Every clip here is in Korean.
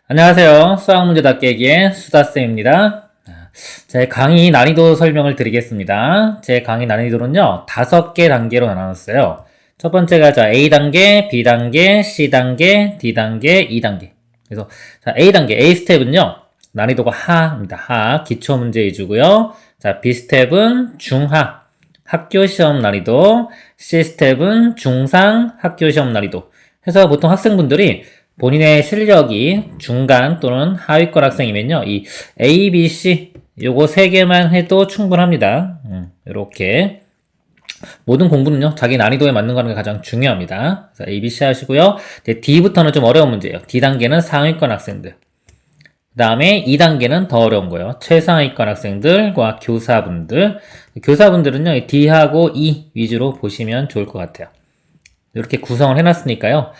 안녕하세요. 수학문제답 깨기의 수다쌤입니다. 제 강의 난이도 설명을 드리겠습니다. 제 강의 난이도는요, 5개 단계로 나눴어요. 첫 번째가 A단계, B단계, C단계, D단계, E단계. 그래서 A단계, A 스텝은요, 난이도가 하입니다. 하, 기초문제 위주고요. B 스텝은 중하, 학교시험 난이도, C 스텝은 중상, 학교시험 난이도. 해서 보통 학생분들이 본인의 실력이 중간 또는 하위권 학생이면요, 이 A, B, C 요거 3개만 해도 충분합니다. 이렇게 모든 공부는요, 자기 난이도에 맞는 거는 게 가장 중요합니다. 그래서 A, B, C 하시고요. 이제 D부터는 좀 어려운 문제예요. D단계는 상위권 학생들. 그 다음에 2단계는 더 어려운 거예요. 최상위권 학생들과 교사분들. 교사분들은요, D하고 E 위주로 보시면 좋을 것 같아요. 이렇게 구성을 해놨으니까요.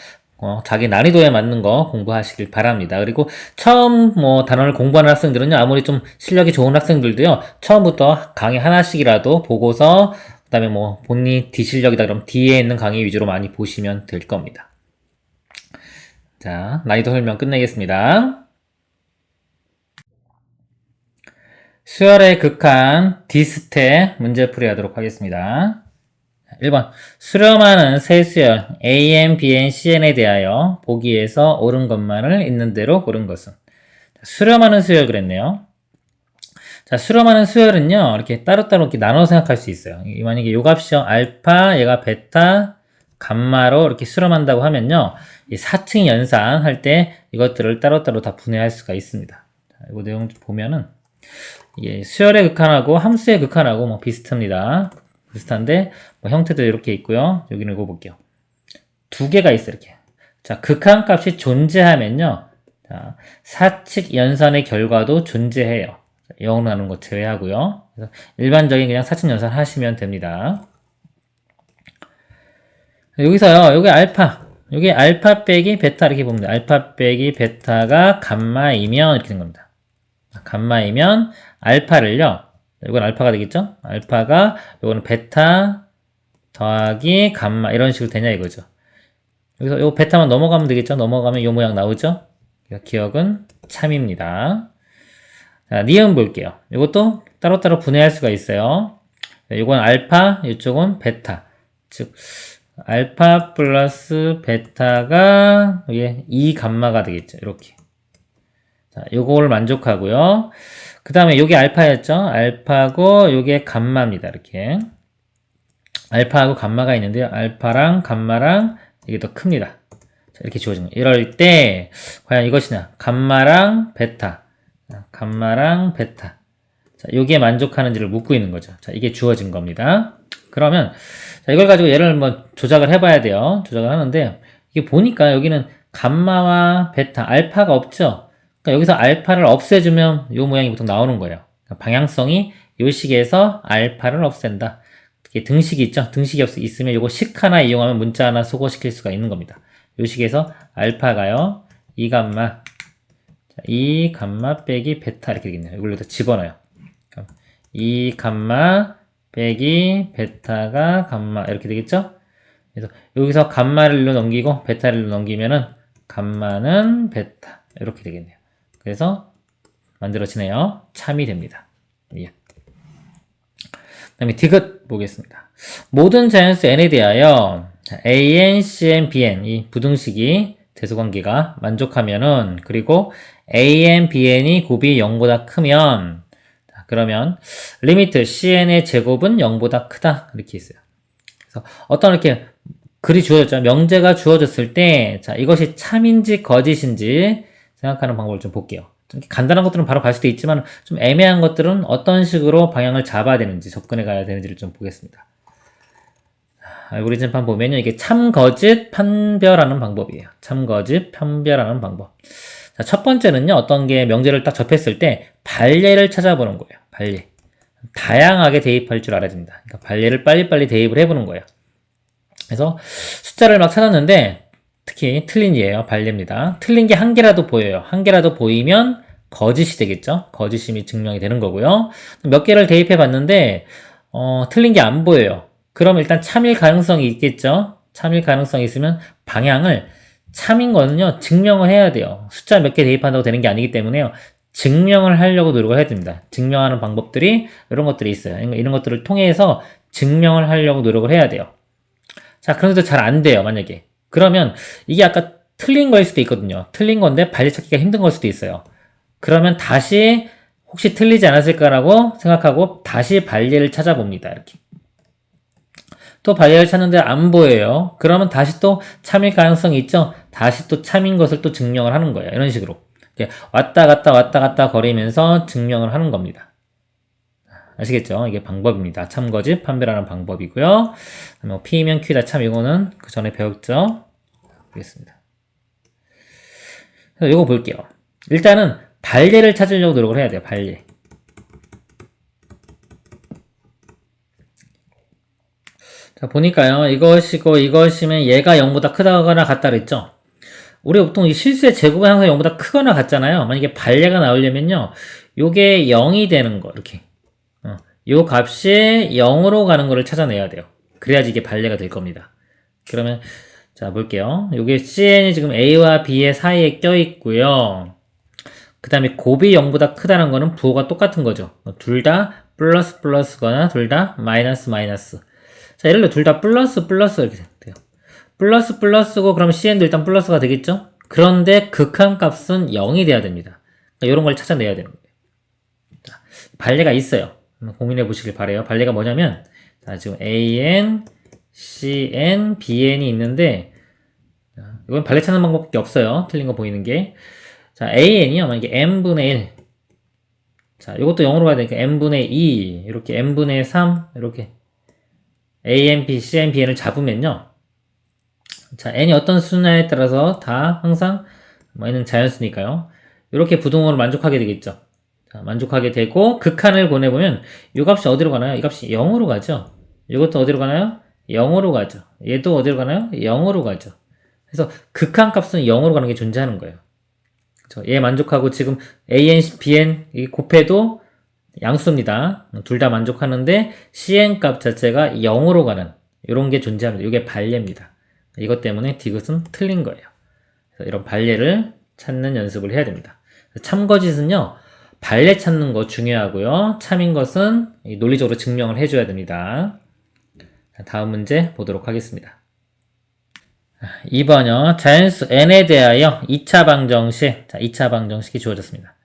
자기 난이도에 맞는 거 공부하시길 바랍니다. 그리고 처음 단원을 공부하는 학생들은요, 아무리 좀 실력이 좋은 학생들도요, 처음부터 강의 하나씩이라도 보고서, 그 다음에 본인이 D 실력이다 그럼 D에 있는 강의 위주로 많이 보시면 될 겁니다. 자, 난이도 설명 끝내겠습니다. 수열의 극한 D스텝 문제풀이 하도록 하겠습니다. 1번 수렴하는 세수열 AN, BN, CN에 대하여 보기에서 옳은 것만을 있는 대로 고른 것은. 수렴하는 수열 그랬네요. 자, 수렴하는 수열은요, 이렇게 따로따로 이렇게 나눠 생각할 수 있어요. 만약에 요 값이요, 알파, 얘가 베타, 감마로 이렇게 수렴한다고 하면요, 이 4층 연산할 때 이것들을 따로따로 다 분해할 수가 있습니다. 자, 이거 내용 좀 보면은, 이게 수열의 극한하고 함수의 극한하고 비슷합니다. 비슷한데 형태도 이렇게 있고요. 여기는 읽어볼게요. 2개가 있어요. 이렇게. 자, 극한값이 존재하면요. 자, 사칙 연산의 결과도 존재해요. 0으로 나누는 거 제외하고요. 그래서 일반적인 그냥 사칙 연산 하시면 됩니다. 여기서요. 여기 알파. 여기 알파 빼기 베타 이렇게 보면 돼요. 알파 빼기 베타가 감마이면 이렇게 된 겁니다. 감마이면 알파를요. 이건 알파가 되겠죠? 알파가, 이거는 베타 더하기 감마 이런 식으로 되냐 이거죠. 여기서 요 베타만 넘어가면 되겠죠? 넘어가면 요 모양 나오죠? 기억은 참입니다. 자, 니은 볼게요. 이것도 따로따로 분해할 수가 있어요. 이건 알파, 이쪽은 베타. 즉 알파 플러스 베타가 이게 2 감마가 되겠죠. 이렇게. 자, 요거를 만족하고요. 그 다음에 요게 알파였죠? 알파고 요게 감마입니다. 이렇게. 알파하고 감마가 있는데요. 알파랑 감마랑 이게 더 큽니다. 자, 이렇게 주어진 거예요. 이럴 때 과연 이것이냐? 감마랑 베타. 감마랑 베타. 자, 요게 만족하는지를 묻고 있는 거죠. 자, 이게 주어진 겁니다. 그러면 자, 이걸 가지고 얘를 조작을 해봐야 돼요. 조작을 하는데 이게 보니까 여기는 감마와 베타, 알파가 없죠? 그러니까 여기서 알파를 없애주면 이 모양이 보통 나오는 거예요. 그러니까 방향성이 이 식에서 알파를 없앤다. 특히 등식이 있죠. 등식이 있으면 이거 식 하나 이용하면 문자 하나 소거시킬 수가 있는 겁니다. 이 식에서 알파가요. 2감마 2감마 빼기 베타 이렇게 되겠네요. 이걸 여기다 집어넣어요. 2감마 빼기 베타가 감마 이렇게 되겠죠. 그래서 여기서 감마를 일로 넘기고 베타를 일로 넘기면은 감마는 베타 이렇게 되겠네요. 그래서 만들어지네요. 참이 됩니다. 예. 그 다음에 디귿 보겠습니다. 모든 자연수 n에 대하여 an, cn, bn 이 부등식이 대소관계가 만족하면은 그리고 an, bn이 곱이 0보다 크면 그러면 리미트 cn의 제곱은 0보다 크다 이렇게 있어요. 그래서 어떤 이렇게 글이 주어졌죠. 명제가 주어졌을 때 자, 이것이 참인지 거짓인지 생각하는 방법을 좀 볼게요. 좀 간단한 것들은 바로 갈 수도 있지만 좀 애매한 것들은 어떤 식으로 방향을 잡아야 되는지 접근해 가야 되는지를 좀 보겠습니다. 알고리즘판 보면요. 이게 참, 거짓, 판별하는 방법이에요. 참, 거짓, 판별하는 방법. 자, 첫 번째는요. 어떤 게 명제를 딱 접했을 때 발례를 찾아보는 거예요. 발례. 다양하게 대입할 줄 알아야 됩니다. 그러니까 발례를 빨리빨리 대입을 해보는 거예요. 그래서 숫자를 막 찾았는데 특히 틀린 예예요. 발례입니다. 틀린 게 한 개라도 보여요. 한 개라도 보이면 거짓이 되겠죠. 거짓임이 증명이 되는 거고요. 몇 개를 대입해 봤는데 틀린 게 안 보여요. 그럼 일단 참일 가능성이 있겠죠. 참일 가능성이 있으면 방향을 참인 거는요, 증명을 해야 돼요. 숫자 몇 개 대입한다고 되는 게 아니기 때문에요. 증명을 하려고 노력을 해야 됩니다. 증명하는 방법들이 이런 것들이 있어요. 이런 것들을 통해서 증명을 하려고 노력을 해야 돼요. 자, 그런데도 잘 안 돼요, 만약에. 그러면 이게 아까 틀린 거일 수도 있거든요. 틀린 건데 발리 찾기가 힘든 걸 수도 있어요. 그러면 다시 혹시 틀리지 않았을까라고 생각하고 다시 발리를 찾아봅니다. 이렇게. 또 발리를 찾는데 안 보여요. 그러면 다시 또 참일 가능성이 있죠? 다시 또 참인 것을 또 증명을 하는 거예요. 이런 식으로. 이렇게 왔다 갔다 거리면서 증명을 하는 겁니다. 아시겠죠? 이게 방법입니다. 참거짓, 판별하는 방법이고요. 뭐 P면 Q다. 참 이거는 그 전에 배웠죠? 보겠습니다. 그래서 이거 볼게요. 일단은 발례를 찾으려고 노력을 해야 돼요. 발례. 자, 보니까요. 이것이고 이것이면 얘가 0보다 크다거나 같다 그랬죠? 우리 보통 이 실수의 제곱은 항상 0보다 크거나 같잖아요. 만약에 발례가 나오려면요. 요게 0이 되는 거 이렇게. 요 값이 0으로 가는 거를 찾아내야 돼요. 그래야지 이게 발례가 될 겁니다. 그러면 자 볼게요. 요게 CN이 지금 A와 B의 사이에 껴있고요. 그 다음에 곱이 0보다 크다는 거는 부호가 똑같은 거죠. 둘 다 플러스거나 둘 다 마이너스. 자, 예를 들어 둘 다 플러스 이렇게 돼요. 플러스고 그럼 CN도 일단 플러스가 되겠죠? 그런데 극한값은 0이 돼야 됩니다. 그러니까 이런 걸 찾아내야 되는 거예요. 자, 발례가 있어요. 고민해 보시길 바래요. 발례가 뭐냐면 자, 지금 AN, CN, BN이 있는데 이건 발례 찾는 방법밖에 없어요. 틀린 거 보이는 게. 자, AN이요. 만약에 n분의 1. 자, 이것도 0으로 가야 되니까 n분의 2, 이렇게 n분의 3, 이렇게 AN, B, CN, BN을 잡으면요. 자, n이 어떤 수냐에 따라서 다 항상 n은 자연수니까요. 이렇게 부등호를 만족하게 되겠죠. 자, 만족하게 되고 극한을 보내보면 이 값이 어디로 가나요? 이 값이 0으로 가죠. 이것도 어디로 가나요? 0으로 가죠. 얘도 어디로 가나요? 0으로 가죠. 그래서 극한 값은 0으로 가는 게 존재하는 거예요. 그렇죠? 얘 만족하고 지금 AN, BN 곱해도 양수입니다. 둘 다 만족하는데 CN 값 자체가 0으로 가는 이런 게 존재합니다. 이게 발례입니다. 이것 때문에 디귿은 틀린 거예요. 그래서 이런 발례를 찾는 연습을 해야 됩니다. 참거짓은요. 발례 찾는 거 중요하고요. 참인 것은 논리적으로 증명을 해줘야 됩니다. 다음 문제 보도록 하겠습니다. 2번요. 자연수 n에 대하여 2차 방정식, 자, 2차 방정식이 주어졌습니다.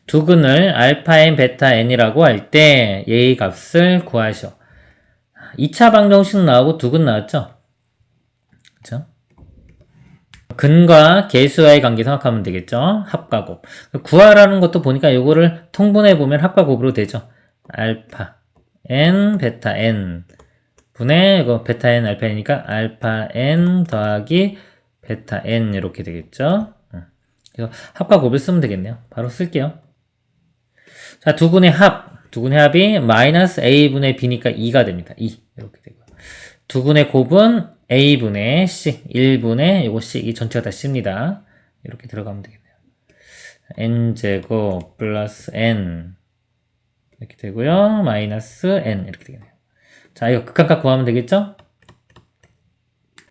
두근을 알파 n, 베타 n이라고 할 때 얘의 값을 구하시오. 2차 방정식 나오고 두근 나왔죠? 그쵸? 근과 계수와의 관계 생각하면 되겠죠? 합과 곱. 구하라는 것도 보니까 이거를 통분해보면 합과 곱으로 되죠. 알파 n, 베타 n 분의 이거 베타 n, 알파 n이니까 알파 n 더하기 베타 n 이렇게 되겠죠? 그래서 합과 곱을 쓰면 되겠네요. 바로 쓸게요. 자, 두근의 합이 마이너스 a분의 b니까 2가 됩니다. 2 이렇게 되고요. 두근의 곱은 a분의 c, 1분의 요거 c, 이 전체가 다 c입니다. 이렇게 들어가면 되겠네요. n제곱 플러스 n 이렇게 되고요. 마이너스 n 이렇게 되겠네요. 자, 이거 극한값 구하면 되겠죠?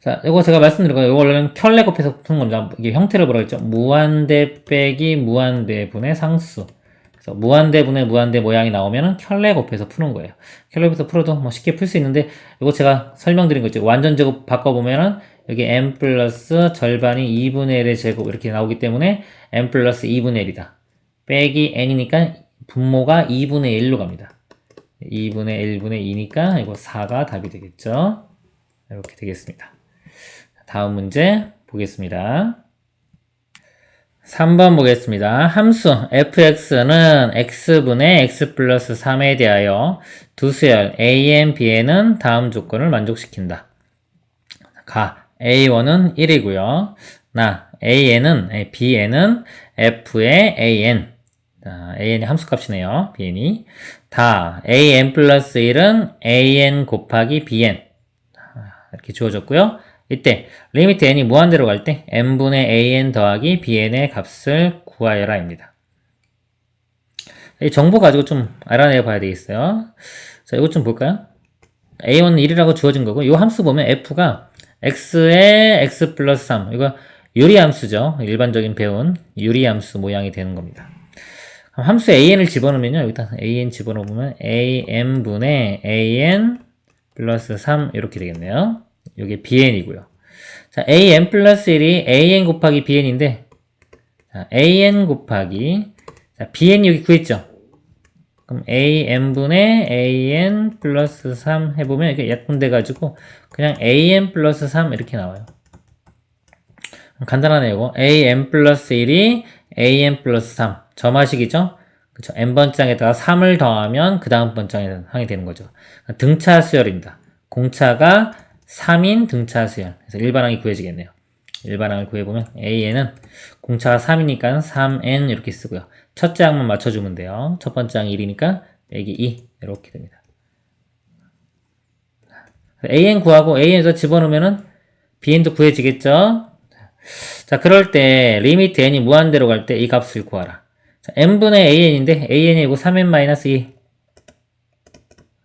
자, 이거 제가 말씀드린 거예요. 이거는 켤레 곱해서 푸는 겁니다. 이게 형태를 뭐라 했죠? 무한대 빼기 무한대분의 상수. 그래서 무한대분의 무한대 모양이 나오면은 켤레 곱해서 푸는 거예요. 켤레 곱해서 풀어도 뭐 쉽게 풀 수 있는데, 이거 제가 설명드린 거 있죠? 완전 제곱 바꿔보면은 여기 n 플러스 절반이 2분의 1의 제곱 이렇게 나오기 때문에 n 플러스 2분의 1이다. 빼기 n이니까 분모가 2분의 1로 갑니다. 2분의 1분의 2니까 이거 4가 답이 되겠죠. 이렇게 되겠습니다. 다음 문제 보겠습니다. 3번 보겠습니다. 함수 fx는 x분의 x 플러스 3에 대하여 두 수열 a'n, bn은 다음 조건을 만족시킨다. 가 a1은 1이고요. 나 bn은 f의 an. 자, an이 함수값이네요. bn이. 다 an 플러스 1은 an 곱하기 bn. 이렇게 주어졌고요. 이때 리미트 n이 무한대로 갈 때 n분의 an 더하기 bn의 값을 구하여라 입니다. 이 정보 가지고 좀 알아내 봐야 되겠어요. 자, 이것 좀 볼까요? a1은 1이라고 주어진 거고 이 함수 보면 f가 x에 x 플러스 3 이거 유리함수죠. 일반적인 배운 유리함수 모양이 되는 겁니다. 함수 an을 집어넣으면요. 여기다 an 집어넣으면 am분의 an 플러스 3 이렇게 되겠네요. 이게 bn이고요. 자, an 플러스 1이 an 곱하기 bn인데 자, an 곱하기 자, bn이 여기 구했죠. 그럼 an분의 an 플러스 3 해보면 이게 약분돼가지고 그냥 an 플러스 3 이렇게 나와요. 간단하네요. 이거. an 플러스 1이 an 플러스 3 점화식이죠. 그쵸. n번장에다가 3을 더하면 그 다음 번장에 항이 되는 거죠. 등차 수열입니다. 공차가 3인 등차 수열. 그래서 일반항이 구해지겠네요. 일반항을 구해보면 an은 공차가 3이니까 3n 이렇게 쓰고요. 첫째 항만 맞춰주면 돼요. 첫 번째 항이 1이니까 빼기 2 이렇게 됩니다. an 구하고 an에서 집어넣으면은 bn도 구해지겠죠. 자, 그럴 때 리미트 n이 무한대로 갈 때 이 값을 구하라. 자, n분의 an인데 an이고 3n-2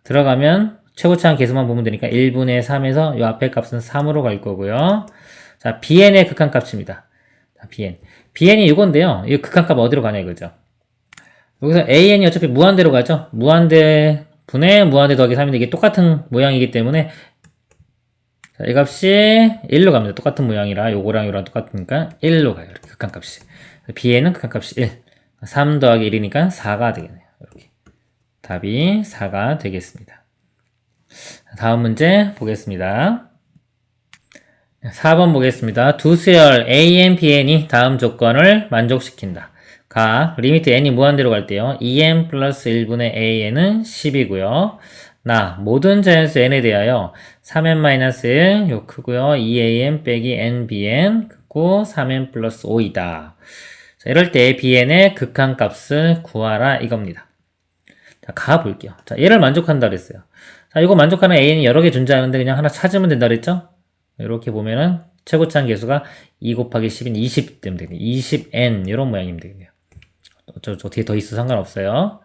들어가면 최고차항 계수만 보면 되니까 1분의 3에서 이 앞에 값은 3으로 갈 거고요. 자, bn의 극한값입니다. 자, bn이 이건데요. 이 극한값 어디로 가냐 이거죠. 여기서 an이 어차피 무한대로 가죠. 무한대 분의 무한대 더하기 3인데 이게 똑같은 모양이기 때문에 자, 이 값이 1로 갑니다. 똑같은 모양이라 요거랑 요랑 똑같으니까 1로 가요. 이렇게 극한값이. bn은 극한값이 1. 3 더하기 1이니까 4가 되겠네요. 이렇게. 답이 4가 되겠습니다. 다음 문제 보겠습니다. 4번 보겠습니다. 두 수열 an, bn이 다음 조건을 만족시킨다. 가 리미트 n이 무한대로 갈 때요. 2n 플러스 1분의 an은 10이고요. 나 모든 자연수 n에 대하여 3n-1 요 크고요. 2an 빼기 nbn 크고 3n 플러스 5이다. 자, 이럴 때 bn의 극한값을 구하라 이겁니다. 자, 가볼게요. 자, 얘를 만족한다 그랬어요. 자, 이거 만족하는 an이 여러 개 존재하는데 그냥 하나 찾으면 된다 그랬죠? 이렇게 보면은 최고차항 계수가 2 곱하기 10인 20 되면 되겠네요. 20n 이런 모양이면 되겠네요. 어떻게 더 있어 상관없어요.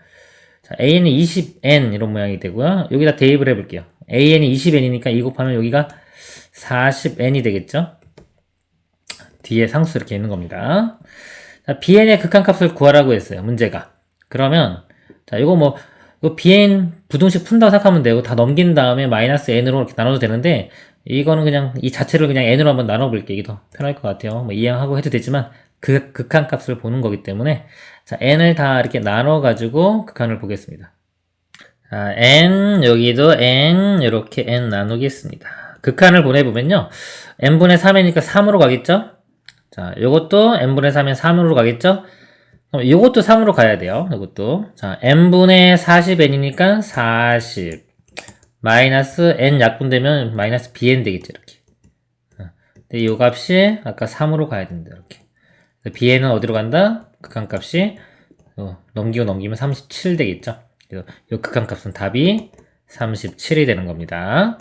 자, an이 20n 이런 모양이 되고요. 여기다 대입을 해볼게요. an이 20n이니까 2 곱하면 여기가 40n이 되겠죠? 뒤에 상수 이렇게 있는 겁니다. 자, bn의 극한값을 구하라고 했어요. 문제가. 그러면 자, 이거 bn 부등식 푼다고 생각하면 되고 다 넘긴 다음에 마이너스 n으로 이렇게 나눠도 되는데 이거는 그냥 이 자체를 그냥 n으로 한번 나눠볼게요. 이게 더 편할 것 같아요. 이해하고 해도 되지만 그 극한값을 보는 거기 때문에 자, n을 다 이렇게 나눠가지고 극한을 보겠습니다. 자, n, 여기도 n, 이렇게 n 나누겠습니다. 극한을 보내보면요. n분의 3이니까 3으로 가겠죠? 자, 요것도 n분의 3이 3으로 가겠죠? 그럼 요것도 3으로 가야 돼요. 요것도. 자, n분의 40n이니까 40. 마이너스 n 약분되면 마이너스 bn 되겠죠, 이렇게. 근데 요 값이 아까 3으로 가야 된다, 이렇게. bn은 어디로 간다? 극한값이 넘기면 37 되겠죠. 그래서 요 극한값은 답이 37이 되는 겁니다.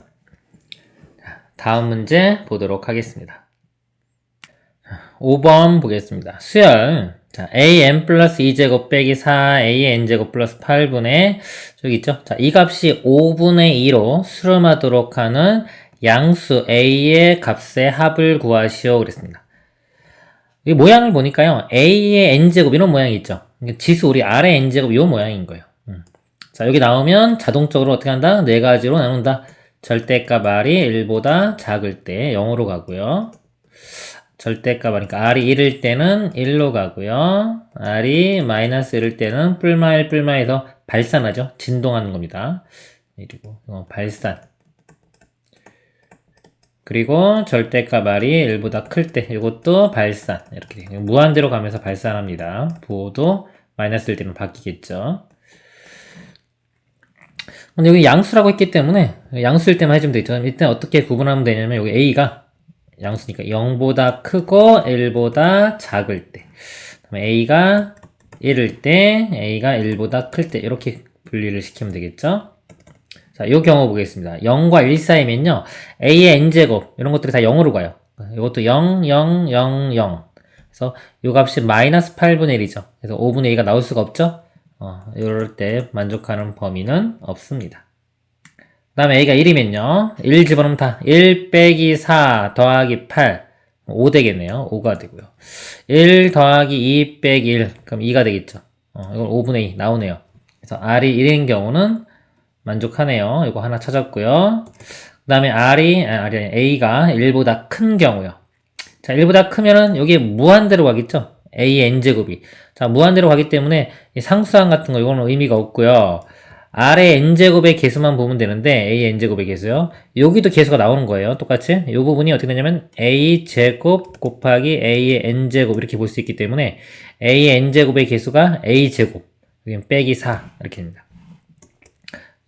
자, 다음 문제 보도록 하겠습니다. 5번 보겠습니다. 수열. 자, an 플러스 2제곱 빼기 4an제곱 플러스 8분의 저기 있죠? 자, 이 값이 5분의 2로 수렴하도록 하는 양수 a의 값의 합을 구하시오 그랬습니다. 이 모양을 보니까요. a의 n제곱 이런 모양이 있죠. 지수 우리 r의 n제곱 이 모양인 거예요. 자, 여기 나오면 자동적으로 어떻게 한다? 네 가지로 나눈다. 절대값 r이 1보다 작을 때 0으로 가고요. 절대값 하니까 r이 1일 때는 1로 가고요. r이 마이너스 1일 때는 뿔마에서 발산하죠. 진동하는 겁니다. 그리고 발산. 그리고 절대값 r이 1보다 클 때 이것도 발산. 이렇게 돼요. 무한대로 가면서 발산합니다. 부호도 마이너스 1 때는 바뀌겠죠. 근데 여기 양수라고 했기 때문에 양수일 때만 해주면 되죠. 일단 어떻게 구분하면 되냐면 여기 a가 양수니까 0보다 크고 1보다 작을 때 그다음에 a가 1일 때 a가 1보다 클 때 이렇게 분리를 시키면 되겠죠. 자, 요 경우 보겠습니다. 0과 1 사이면요 a의 n제곱 이런 것들이 다 0으로 가요. 이것도 0, 0, 0, 0 그래서 요 값이 마이너스 8분의 1이죠. 그래서 5분의 2가 나올 수가 없죠. 이럴 때 만족하는 범위는 없습니다. 그 다음에 a가 1이면요 1 집어넣으면 다 1 빼기 4 더하기 8 5 되겠네요. 5가 되고요. 1 더하기 2 빼기 1. 그럼 2가 되겠죠. 이건 5분의 2 나오네요. 그래서 R이 1인 경우는 만족하네요. 이거 하나 찾았고요. 그 다음에 R이 아니, A가 1보다 큰 경우요. 자, 1보다 크면은 여기 무한대로 가겠죠? A n제곱이. 자, 무한대로 가기 때문에 이 상수항 같은 거 이거는 의미가 없고요. R의 n제곱의 개수만 보면 되는데 A n제곱의 개수요. 여기도 개수가 나오는 거예요. 똑같이. 이 부분이 어떻게 되냐면 A 제곱 곱하기 A의 n제곱 이렇게 볼 수 있기 때문에 A n제곱의 개수가 A 제곱 여기 빼기 4 이렇게 됩니다.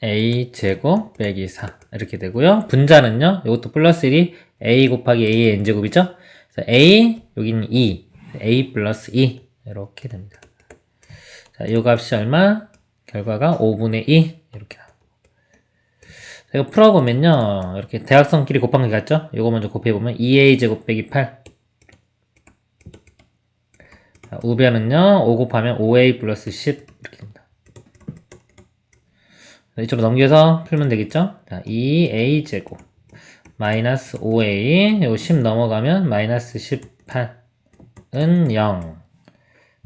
A 제곱 빼기 4 이렇게 되고요. 분자는요. 이것도 플러스 1이 A 곱하기 A의 n제곱이죠. 그래서 A 여기는 2 A 플러스 2 이렇게 됩니다. 자, 이 값이 얼마? 결과가 5분의 2 이렇게 나옵니다. 이거 풀어보면요. 이렇게 대각선끼리 곱한 게 같죠? 이거 먼저 곱해보면 2A 제곱 빼기 8 자, 우변은요. 5 곱하면 5A 플러스 10 이렇게 됩니다. 이쪽으로 넘겨서 풀면 되겠죠? 자, 2A 제곱 마이너스 5A 요 10 넘어가면 마이너스 18은 0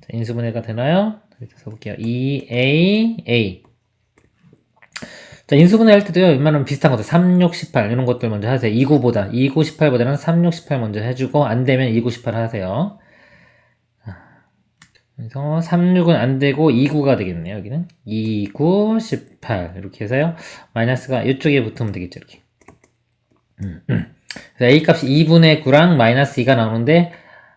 자, 인수분해가 되나요? 써볼게요. 2AA 자, 인수분해 할 때도요, 웬만하면 비슷한 것들, 3, 6, 18, 이런 것들 먼저 하세요. 2, 9보다, 2, 9, 18보다는 3, 6, 18 먼저 해주고, 안 되면 2, 9, 18 하세요. 그래서 3, 6은 안 되고, 2, 9가 되겠네요, 여기는. 2, 9, 18. 이렇게 해서요, 마이너스가 이쪽에 붙으면 되겠죠, 이렇게. 그래서 A 값이 2분의 9랑 마이너스 2가 나오는데,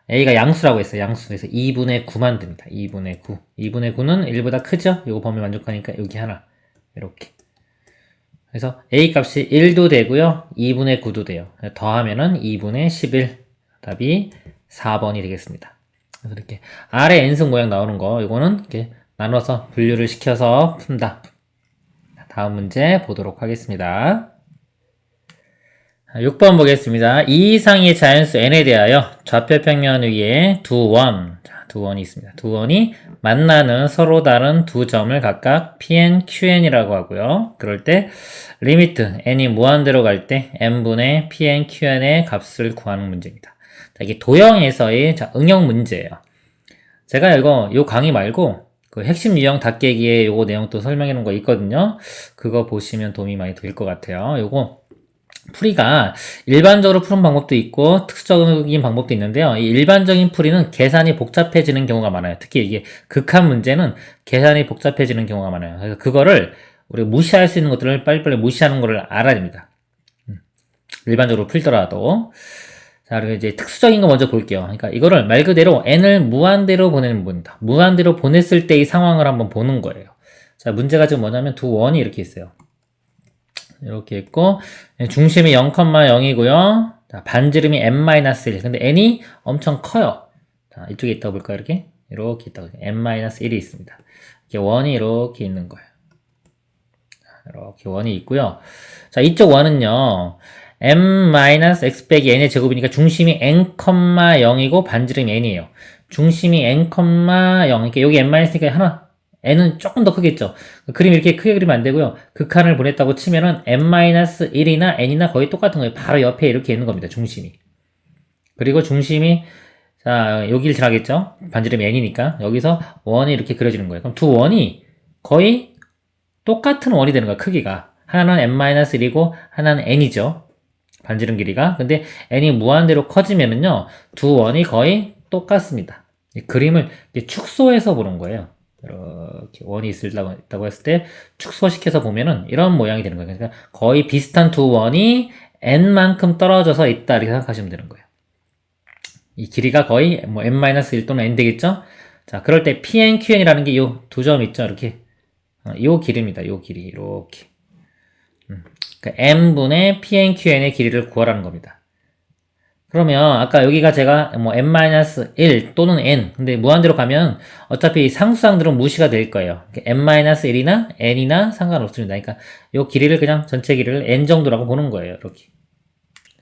A가 양수라고 했어요, 양수. 그래서 2분의 9만 듭니다. 2분의 9. 2분의 9는 1보다 크죠? 요거 범위 만족하니까 여기 하나. 이렇게. 그래서 A 값이 1도 되고요. 2분의 9도 돼요. 더하면은 2분의 11. 답이 4번이 되겠습니다. 그래서 이렇게 R의 n승 모양 나오는 거, 이거는 이렇게 나눠서 분류를 시켜서 푼다. 다음 문제 보도록 하겠습니다. 6번 보겠습니다. 이 이상의 자연수 n에 대하여 좌표 평면 위에 두 원, 두 원이 있습니다. 두 원이 만나는 서로 다른 두 점을 각각 Pn, Qn이라고 하고요. 그럴 때 리미트 n이 무한대로 갈 때 n분의 Pn, Qn의 값을 구하는 문제입니다. 자, 이게 도형에서의 응용 문제예요. 제가 요 강의 말고 그 핵심 유형 닫깨기에 요거 내용 또 설명해 놓은 거 있거든요. 그거 보시면 도움이 많이 될 것 같아요. 요거 풀이가 일반적으로 푸는 방법도 있고 특수적인 방법도 있는데요. 이 일반적인 풀이는 계산이 복잡해지는 경우가 많아요. 특히 이게 극한 문제는 계산이 복잡해지는 경우가 많아요. 그래서 그거를 우리가 무시할 수 있는 것들을 빨리빨리 무시하는 것을 알아야 됩니다. 일반적으로 풀더라도. 자, 그리고 이제 특수적인 거 먼저 볼게요. 그러니까 이거를 말 그대로 n을 무한대로 보내는 문제다. 무한대로 보냈을 때의 상황을 한번 보는 거예요. 자, 문제가 지금 뭐냐면 두 원이 이렇게 있어요. 이렇게 있고 중심이 0,0이고요. 자, 반지름이 n-1. 근데 n이 엄청 커요. 자, 이쪽에 있다고 볼까요? 이렇게 있다고 n-1이 있습니다. 이렇게 원이 이렇게 있는 거예요. 이렇게 원이 있고요. 자, 이쪽 원은요. m-x 빼기 n의 제곱이니까 중심이 n,0이고 반지름이 n이에요. 중심이 n,0, 그러니까 여기 n-니까 하나 n은 조금 더 크겠죠. 그림 이렇게 크게 그리면 안 되고요. 극한을 보냈다고 치면은 n-1이나 n이나 거의 똑같은 거예요. 바로 옆에 이렇게 있는 겁니다. 중심이. 그리고 중심이 자, 여기를 지나겠죠. 반지름이 n이니까 여기서 원이 이렇게 그려지는 거예요. 그럼 두 원이 거의 똑같은 원이 되는 거야. 크기가. 하나는 n-1이고 하나는 n이죠. 반지름 길이가. 근데 n이 무한대로 커지면은요. 두 원이 거의 똑같습니다. 이 그림을 축소해서 보는 거예요. 이렇게 원이 있다고 했을 때 축소시켜서 보면은 이런 모양이 되는 거예요. 그러니까 거의 비슷한 두 원이 n만큼 떨어져서 있다 이렇게 생각하시면 되는 거예요. 이 길이가 거의 뭐 n-1 또는 n 되겠죠? 자, 그럴 때 pn, qn이라는 게 요 두 점 있죠? 이렇게 요 길이입니다. 요 길이 이렇게 그러니까 n분의 pn, qn의 길이를 구하라는 겁니다. 그러면 아까 여기가 제가 뭐 n-1 또는 n 근데 무한대로 가면 어차피 상수항들은 무시가 될 거예요. n-1이나 n이나 상관없습니다. 그러니까 이 길이를 그냥 전체 길이를 n 정도라고 보는 거예요. 이렇게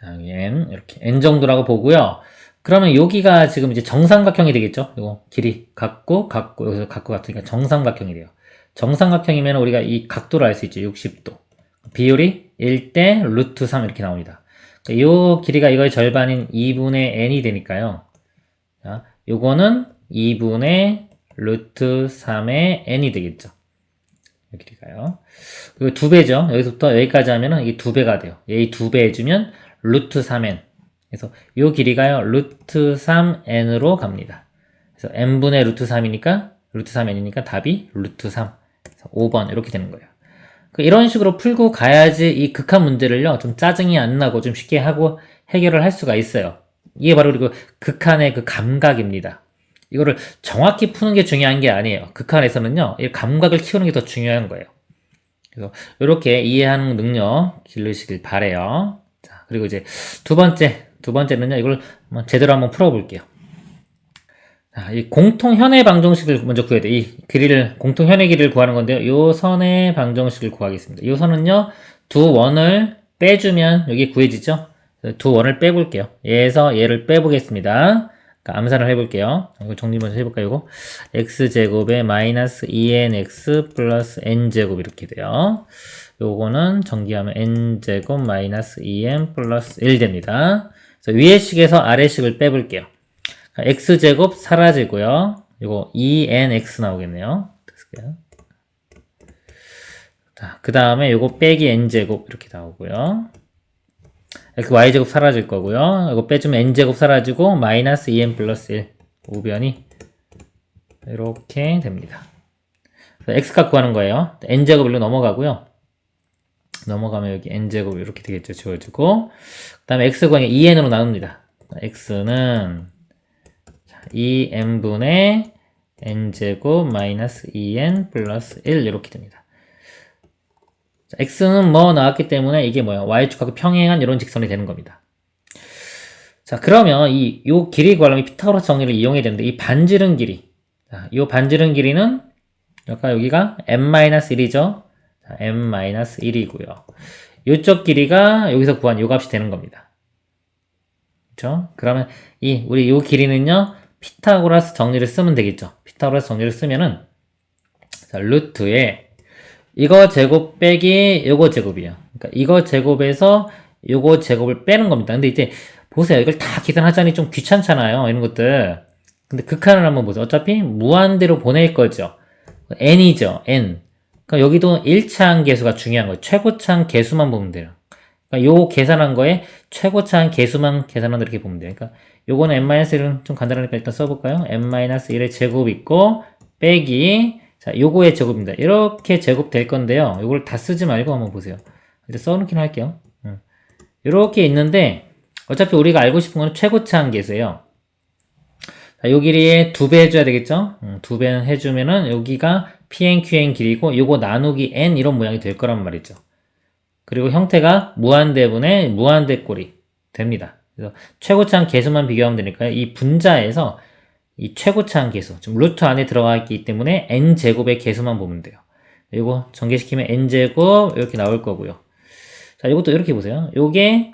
n 이렇게 n 정도라고 보고요. 그러면 여기가 지금 이제 정삼각형이 되겠죠. 이거 길이 같고 여기서 같고 같으니까 정삼각형이 돼요. 정삼각형이면 우리가 이 각도를 알 수 있죠. 60도. 비율이 1대 루트 3 이렇게 나옵니다. 요 길이가 이거의 절반인 2분의 n이 되니까요. 자, 요거는 2분의 루트 3의 n이 되겠죠. 이 길이가요. 그리고 2배죠. 여기서부터 여기까지 하면은 이게 2배가 돼요. 얘 2배 해주면 루트 3n. 그래서 요 길이가요. 루트 3n으로 갑니다. 그래서 n분의 루트 3이니까 루트 3n이니까 답이 루트 3. 5번 이렇게 되는 거예요. 이런 식으로 풀고 가야지 이 극한 문제를요, 좀 짜증이 안 나고 좀 쉽게 하고 해결을 할 수가 있어요. 이게 바로 그리고 극한의 그 감각입니다. 이거를 정확히 푸는 게 중요한 게 아니에요. 극한에서는요, 이 감각을 키우는 게 더 중요한 거예요. 그래서 이렇게 이해하는 능력 기르시길 바래요. 자, 그리고 이제 두 번째는요, 이걸 제대로 한번 풀어볼게요. 자, 이 공통현의 방정식을 먼저 구해야 돼. 이 길이를, 공통현의 길이를 구하는 건데요. 요 선의 방정식을 구하겠습니다. 요 선은요, 두 원을 빼주면 여기 구해지죠? 두 원을 빼볼게요. 얘에서 얘를 빼보겠습니다. 그러니까 암산을 해볼게요. 이거 정리 먼저 해볼까요, 이거? x제곱에 마이너스 2nx 플러스 n제곱 이렇게 돼요. 요거는 정리하면 n제곱 마이너스 2n 플러스 1 됩니다. 그래서 위의 식에서 아래 식을 빼볼게요. x제곱 사라지고요. 이거 2nx 나오겠네요. 자, 그 다음에 요거 빼기 n제곱 이렇게 나오고요. y제곱 사라질 거고요. 이거 빼주면 n제곱 사라지고 마이너스 2n 플러스 1 우변이 이렇게 됩니다. x값 구하는 거예요. n제곱 일로 넘어가고요. 넘어가면 여기 n제곱 이렇게 되겠죠. 지워지고 그 다음에 x 구하는 게 2n으로 나눕니다. x는 2n분의 n제곱 마이너스 2n 플러스 1 이렇게 됩니다. 자, x는 뭐 나왔기 때문에 이게 뭐야? y축하고 평행한 이런 직선이 되는 겁니다. 자, 그러면 요 길이 구하려면 피타고라스 정리를 이용해야 되는데 이 반지름 길이, 자, 요 반지름 길이는 여기가 n-1이죠. 자, n-1이고요. 요쪽 길이가 여기서 구한 요 값이 되는 겁니다. 그렇죠? 그러면 우리 요 길이는요. 피타고라스 정리를 쓰면 되겠죠. 피타고라스 정리를 쓰면은 자, 루트에 이거 제곱 빼기 요거 제곱이에요. 그러니까 이거 제곱에서 요거 제곱을 빼는 겁니다. 근데 이제 보세요. 이걸 다 계산하자니 좀 귀찮잖아요. 이런 것들. 근데 극한을 한번 보세요. 어차피 무한대로 보낼 거죠. n이죠. n. 그러니까 여기도 1차항 계수가 중요한 거예요. 최고차항 계수만 보면 돼요. 그러니까 요 계산한 거에 최고차항 계수만 계산한다 이렇게 보면 돼요. 그러니까 요거는 n-1은 좀 간단하니까 일단 써볼까요? n-1의 제곱 있고 빼기 자 요거의 제곱입니다. 이렇게 제곱 될 건데요. 요걸 다 쓰지 말고 한번 보세요. 이제 써놓긴 할게요. 이렇게 있는데 어차피 우리가 알고 싶은 거는 최고차항 계수예요. 자, 요 길이에 2배 해줘야 되겠죠? 2배는 해주면은 여기가 pn, qn 길이고 요거 나누기 n 이런 모양이 될 거란 말이죠. 그리고 형태가 무한대분의 무한대꼴이 됩니다. 그래서 최고차항 계수만 비교하면 되니까요. 이 분자에서 이 최고차항 계수, 지금 루트 안에 들어가 있기 때문에 n제곱의 계수만 보면 돼요. 이거 전개시키면 n제곱 이렇게 나올 거고요. 자, 이것도 이렇게 보세요. 요게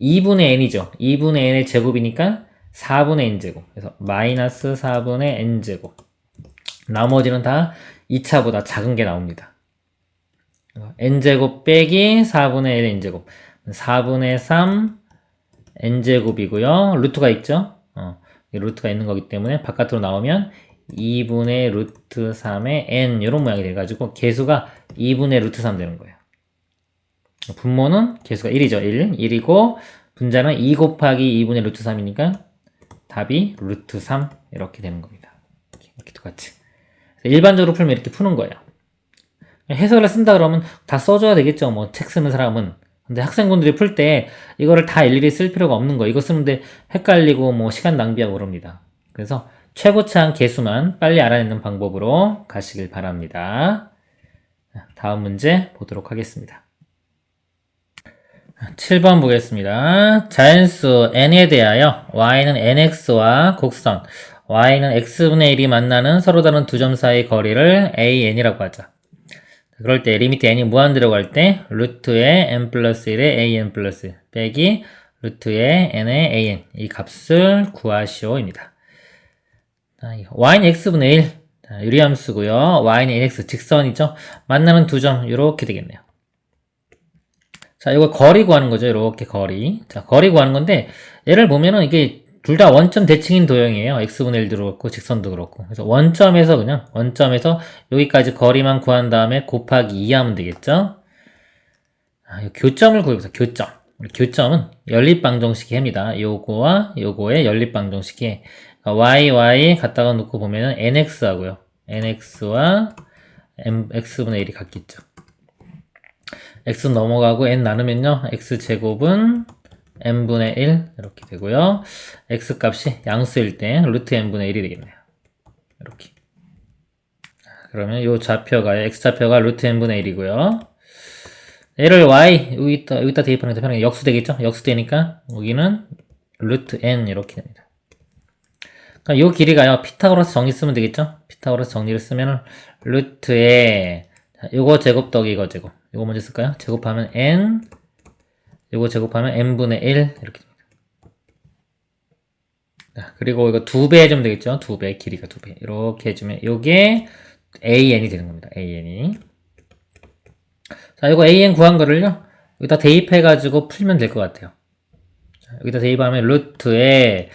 2분의 n이죠. 2분의 n의 제곱이니까 4분의 n제곱. 그래서 마이너스 4분의 n제곱. 나머지는 다 2차보다 작은 게 나옵니다. n제곱 빼기 4분의 1 n제곱. 4분의 3 n제곱이고요. 루트가 있죠. 루트가 있는 거기 때문에 바깥으로 나오면 2분의 루트 3의 n 이런 모양이 돼가지고 계수가 2분의 루트 3 되는 거예요. 분모는 계수가 1이죠. 1이고 분자는 2 곱하기 2분의 루트 3이니까 답이 루트 3 이렇게 되는 겁니다. 이렇게 똑같이. 일반적으로 풀면 이렇게 푸는 거예요. 해설을 쓴다 그러면 다 써줘야 되겠죠. 뭐 책 쓰는 사람은. 근데 학생분들이 풀 때 이거를 다 일일이 쓸 필요가 없는 거예요. 이거 쓰는데 헷갈리고 뭐 시간 낭비하고 그럽니다. 그래서 최고차항 계수만 빨리 알아내는 방법으로 가시길 바랍니다. 다음 문제 보도록 하겠습니다. 7번 보겠습니다. 자연수 n에 대하여 y는 nx와 곡선 y는 x분의 1이 만나는 서로 다른 두 점 사이의 거리를 an이라고 하자. 그럴 때 리미트 n이 무한대로 갈 때 루트의 n 플러스 1의 an 플러스 1 빼기 루트의 n의 an 이 값을 구하시오입니다. y는 x분의 1 유리함수고요. y는 nx 직선이죠. 만나는 두 점 이렇게 되겠네요. 자, 이거 거리 구하는 거죠. 이렇게 거리. 자, 거리 구하는 건데, 얘를 보면은 이게 둘 다 원점 대칭인 도형이에요. x분의 1도 그렇고, 직선도 그렇고. 그래서 원점에서 그냥, 원점에서 여기까지 거리만 구한 다음에 곱하기 2 하면 되겠죠? 아, 이 교점을 구해보세요. 교점. 우리 교점은 연립방정식이 합니다. 요거와 요거의 연립방정식이. y 갖다가 놓고 보면은 nx 하고요. nx와 x분의 1이 같겠죠. x 넘어가고 n 나누면요. x제곱은 n분의 1 이렇게 되고요. x 값이 양수일 때 루트 n분의 1이 되겠네요. 이렇게. 그러면 요 좌표가 x좌표가 루트 n분의 1이고요. 얘를 y 여기다 대입하는 게 더 편하게 역수 되겠죠? 역수 되니까 여기는 루트 n 이렇게 됩니다. 그러니까 요 길이가요. 피타고라스 정리 쓰면 되겠죠? 피타고라스 정리를 쓰면 루트에 요거 제곱 더하기 이거 제곱. 요거 먼저 쓸까요? 제곱하면 n, 요거 제곱하면 n분의 1 이렇게 됩니다. 자, 그리고 이거 2배 해주면 되겠죠? 2배, 길이가 2배. 이렇게 해주면 요게 an이 되는 겁니다. an이. 자, 요거 an 구한 거를요. 여기다 대입해가지고 풀면 될 것 같아요. 자, 여기다 대입하면 루트에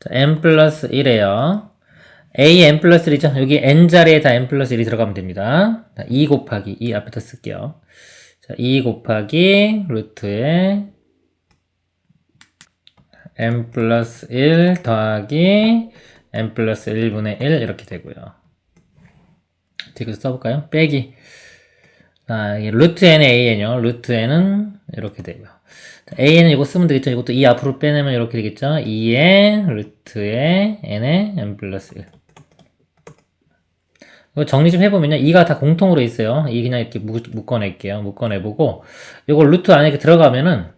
n 플러스 1에요. a n 플러스 1이죠. 여기 n 자리에 다 n 플러스 1이 들어가면 됩니다. 2 곱하기 2 앞에다 쓸게요. 자, 2 곱하기 루트에 n 플러스 1 더하기 n 플러스 1분의 1 이렇게 되고요. 뒤에서 써볼까요? 빼기. 이 루트 n의 an이요. 루트 n은 이렇게 되고요. an은 이거 쓰면 되겠죠. 이것도 2 앞으로 빼내면 이렇게 되겠죠. 2의 루트에 n의 n 플러스 1. 이거 정리 좀 해보면요. 2가 다 공통으로 있어요. 2 그냥 이렇게 묶어낼게요. 묶어내보고 이거 루트 안에 이렇게 들어가면은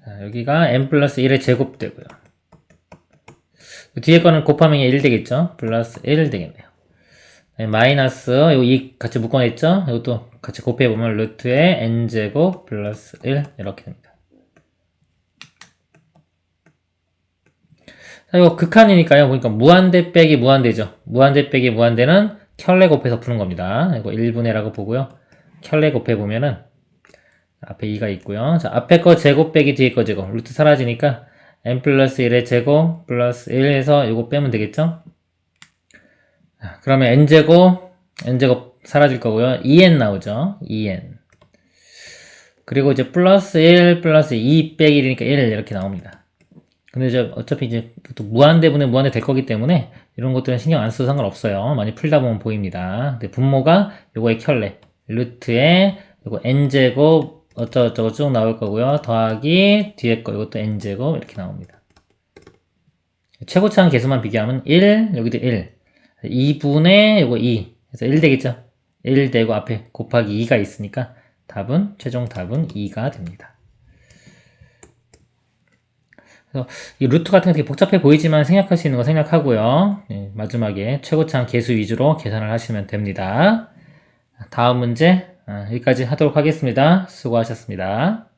자, 여기가 n 플러스 1의 제곱 되고요. 뒤에 거는 곱하면 1 되겠죠. 플러스 1 되겠네요. 마이너스 요 2 같이 묶어냈죠. 이것도 같이 곱해보면 루트에 n제곱 플러스 1 이렇게 됩니다. 자, 이거 극한이니까요. 보니까 무한대 빼기 무한대죠. 무한대 빼기 무한대는 켤레 곱해서 푸는 겁니다. 이거 1분의 라고 보고요. 켤레 곱해보면은 앞에 2가 있고요. 자, 앞에 거 제곱 빼기 뒤에 거 제곱. 루트 사라지니까 n 플러스 1의 제곱 플러스 1 해서 이거 빼면 되겠죠. 자, 그러면 n제곱 사라질 거고요. 2n 나오죠. 2n. 그리고 이제 플러스 1 플러스 2 빼기 1이니까 1 이렇게 나옵니다. 근데 이제 어차피 이제 또 무한대분의 무한대 될 거기 때문에 이런 것들은 신경 안 써도 상관없어요. 많이 풀다 보면 보입니다. 근데 분모가 요거의 켤레. 루트에 요거 n제곱 어쩌고저쩌고 쭉 나올 거고요. 더하기 뒤에 거 이것도 n제곱 이렇게 나옵니다. 최고차항 계수만 비교하면 1, 여기도 1. 2분의 요거 2. 그래서 1 되겠죠? 1 되고 앞에 곱하기 2가 있으니까 최종 답은 2가 됩니다. 그래서 이 루트 같은 게 되게 복잡해 보이지만 생략할 수 있는 거 생략하고요. 네, 마지막에 최고차항 계수 위주로 계산을 하시면 됩니다. 다음 문제 여기까지 하도록 하겠습니다. 수고하셨습니다.